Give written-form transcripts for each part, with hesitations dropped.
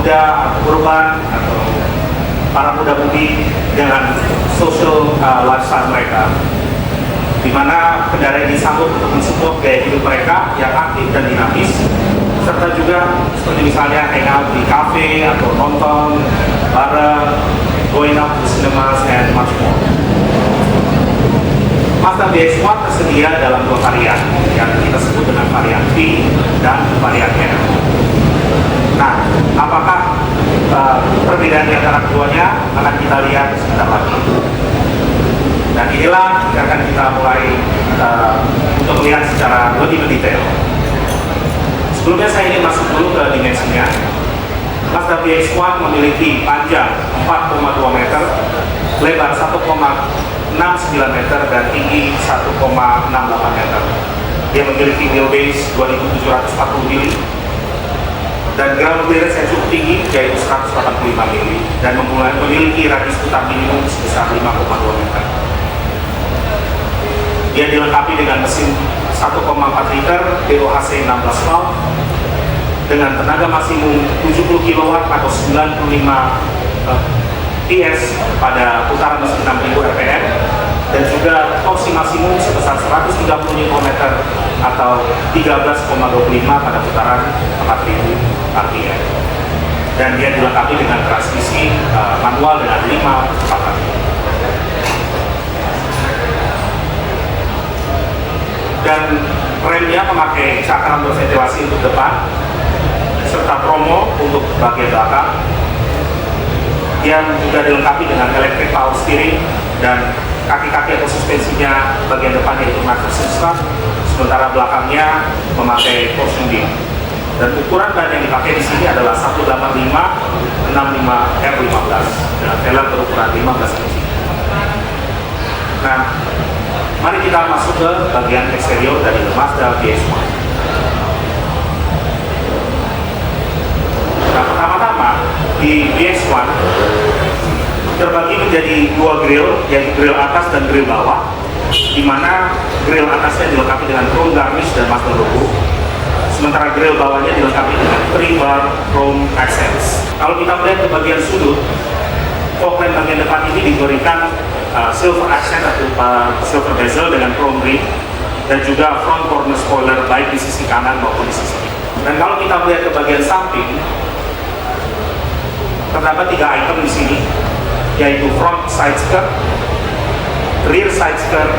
muda atau urban atau para muda-mudi dengan social lifestyle mereka, di mana kendaraan ini sanggup untuk mensupport gaya hidup mereka yang aktif dan dinamis, serta juga seperti misalnya hangout di cafe atau nonton bareng, going out to cinemas and much more. Mazda BX-1 tersedia dalam dua varian yang kita sebut dengan varian V dan varian R. Nah, apakah perbedaan di antara keduanya akan kita lihat sebentar lagi. Dan inilah yang akan kita mulai untuk melihat secara lebih detail. Sebelumnya saya ingin masuk dulu ke dimensinya. Mazda BX-1 memiliki panjang 4,2 meter, lebar 1,69 meter, dan tinggi 1,68 meter. Dia memiliki wheelbase 2740 mili dan ground clearance yang cukup tinggi, yaitu 185 mili, dan memiliki radius putar minimum sebesar 5,2 meter. Dia dilengkapi dengan mesin 1,4 liter DOHC 16 valve dengan tenaga maksimum 70 kW atau 95 PS pada putaran mesin 6000 rpm, dan juga torsi maksimum sebesar 130 Nm atau 13,25 pada putaran 4000 rpm. Dan dia dilengkapi dengan transmisi manual dengan 5 kecepatan. Dan remnya memakai cakram berventilasi untuk depan serta promo untuk bagian belakang, yang juga dilengkapi dengan electric power steering, dan kaki-kaki atau suspensinya bagian depan yaitu master system, sementara belakangnya memakai torsion beam. Dan ukuran ban yang dipakai di sini adalah 185/65 R15 dengan velg berukuran 15 inci. Nah, mari kita masuk ke bagian eksterior dari Mazda BX-1. Nah, pertama-tama di BX-1 terbagi menjadi dua grill, yaitu grill atas dan grill bawah, di mana grill atasnya dilengkapi dengan chrome garnish dan Mazda logo, sementara grill bawahnya dilengkapi dengan 3-bar chrome accents. Kalau kita melihat ke bagian sudut, fog lamp bagian depan ini diberikan silver accent atau silver bezel dengan chrome rim, dan juga front corner spoiler baik di sisi kanan maupun di sisi kiri. Dan kalau kita melihat ke bagian samping, terdapat 3 item di sini, yaitu front side skirt, rear side skirt,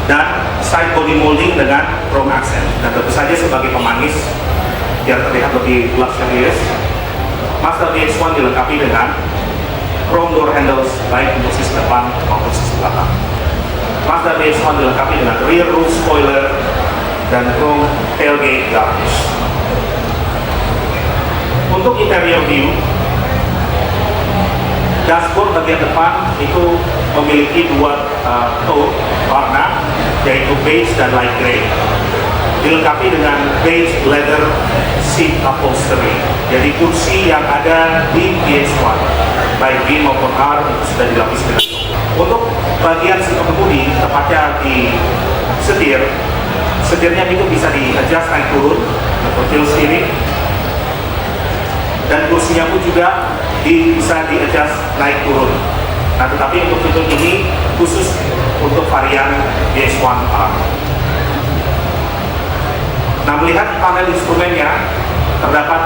dan side body molding dengan chrome accent. Dan tentu saja sebagai pemanis biar terlihat lebih luxurious, Mazda BX-1 dilengkapi dengan chrome door handles baik untuk sisi depan maupun sisi belakang. Mazda BX-1 dilengkapi dengan rear roof spoiler dan chrome tailgate garnish. Untuk interior view, dashboard bagian depan itu memiliki dua tone warna, yaitu beige dan light gray, dilengkapi dengan beige leather seat upholstery. Jadi kursi yang ada di BX-1 baik B maupun R itu sudah dilapisi dengan. Untuk bagian si pengemudi, tepatnya di setirnya itu bisa di-adjust naik turun untuk tilt steering, dan kursinya pun juga bisa di-adjust naik turun. Nah, tetapi untuk fitur ini khusus untuk varian BX-1 R. Nah, melihat panel instrumennya, terdapat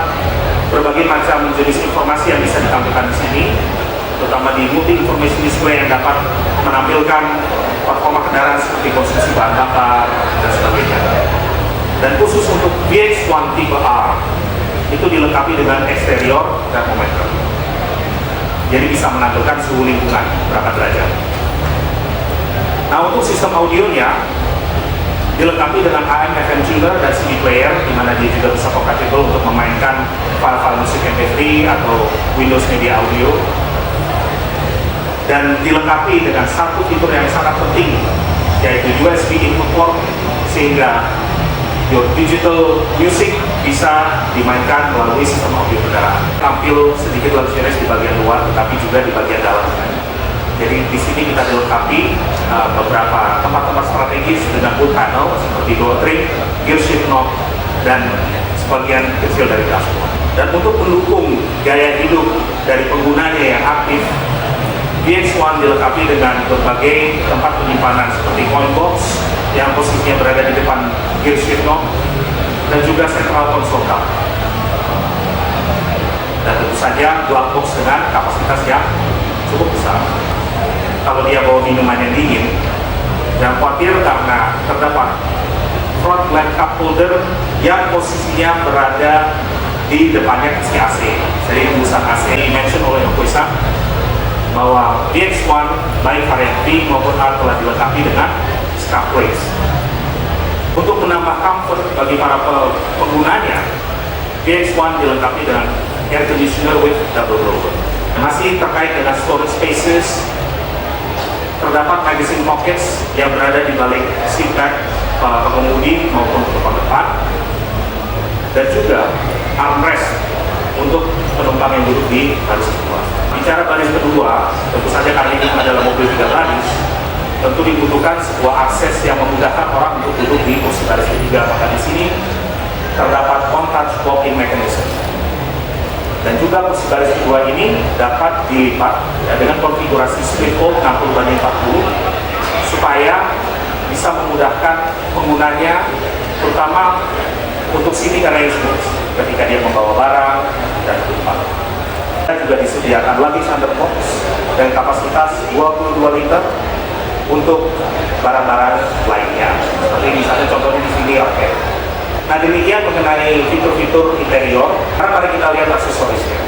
berbagai macam jenis informasi yang bisa ditampilkan di sini, terutama di multi information display yang dapat menampilkan performa kendaraan seperti konsumsi bahan bakar dan sebagainya. Dan khusus untuk BX-1 tipe R itu dilengkapi dengan eksterior termometer, jadi bisa menampilkan suhu lingkungan berapa derajat. Nah, untuk sistem audionya dilengkapi dengan AM FM tuner dan CD player, di mana dia juga bisa compatible untuk memainkan file-file musik MP3 atau Windows Media Audio. Dan dilengkapi dengan satu fitur yang sangat penting, yaitu USB input port, sehingga your digital music bisa dimainkan melalui sistem audio kendaraan. Tampil sedikit luxurious di bagian luar, tetapi juga di bagian dalam. Jadi di sini kita dilengkapi beberapa tempat-tempat strategis dengan wood panel seperti door trim, gear shift knob, dan sebagian kecil dari dashboard. Dan untuk mendukung gaya hidup dari penggunanya yang aktif, VX1 dilengkapi dengan berbagai tempat penyimpanan seperti coin box yang posisinya berada di depan gear shift knob dan juga central console card. Dan tentu saja glove box dengan kapasitas yang cukup besar. Kalau dia bawa minuman yang dingin, jangan khawatir karena terdapat front lamp cup holder yang posisinya berada di depannya kasih AC. Jadi hembusan AC di-mention oleh Yokoisa bahwa VX1 baik varian V maupun R telah dilengkapi dengan scuff rails. Untuk menambah comfort bagi para penggunanya, VX1 dilengkapi dengan air conditioner with double blower. Masih terkait dengan storage spaces, terdapat magazine pockets yang berada di balik seat back pengemudi maupun depan depan, dan juga armrest untuk penumpang yang duduk di baris kedua. Bicara baris kedua, tentu saja kali ini adalah mobil 3 baris, tentu dibutuhkan sebuah akses yang memudahkan orang untuk duduk di kursi baris ketiga. Maka di sini terdapat one-touch walk-in mechanism. Dan juga kursi baris kedua ini dapat dilipat ya, dengan konfigurasi split fold 60/40 supaya bisa memudahkan penggunanya, terutama untuk sitting arrangements ketika dia membawa barang dan penumpang. Kita juga disediakan luggage under box dan kapasitas 22 liter untuk barang-barang lainnya. Seperti misalnya contohnya di sini raket. Nah, demikian mengenai fitur-fitur interior. Sekarang mari kita lihat aksesorisnya.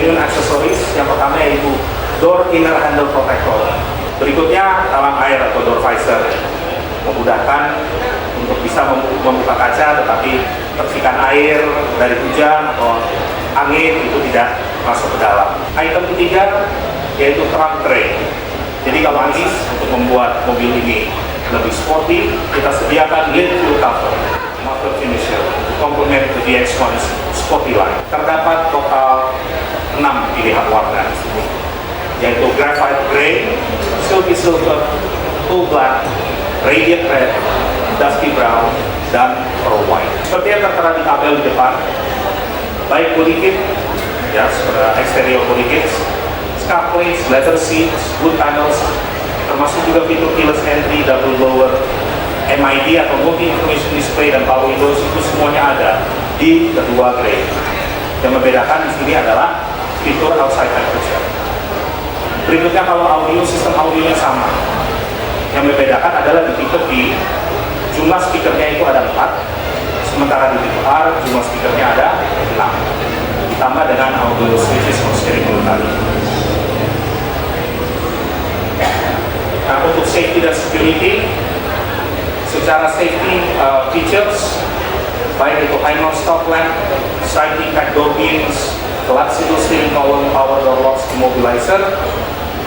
Ini aksesoris yang pertama yaitu door inner handle protector. Berikutnya talang air atau door visor, memudahkan untuk bisa membuka kaca, tetapi percikan air dari hujan atau angin itu tidak masuk ke dalam. Item ketiga yaitu trunk tray. Jadi kalau Anis untuk membuat mobil ini lebih sporty, kita sediakan lid full cover muffler finisher untuk komplement the VX1's sporty line. Terdapat total 6 pilihan warna di sini, yaitu graphite gray, silky silver, cool black, radiant red, dusky brown, dan pearl white. Seperti yang tertera di tabel di depan, baik body kit, ya, exterior body kits, scuff plates, leather seats, wood panels, termasuk juga fitur keyless entry, double blower, MID atau multi information display dan power windows, itu semuanya ada di kedua grade. Yang membedakan di sini adalah fitur outside temperature. Berikutnya kalau audio, sistem audionya sama. Yang membedakan adalah di tipe B, jumlah speakernya itu ada 4, sementara di tipe R jumlah speakernya ada 6, ditambah dengan audio switches for steering wheel tadi. Nah, untuk safety dan security, secara safety features, baik itu high nose stop lamp, side impact door beams, collapsible steering column, power door locks, immobilizer,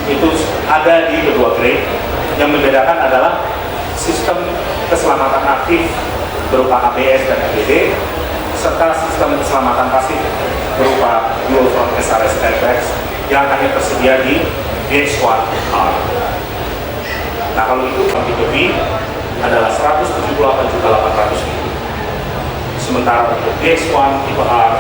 itu ada di kedua grade. Yang membedakan adalah sistem keselamatan aktif berupa ABS dan ABD, serta sistem keselamatan pasif berupa dual front SRS airbags yang hanya tersedia di VX1R. Nah, kalau itu tipe B adalah 178.800.000. Sementara untuk VX1 tipe R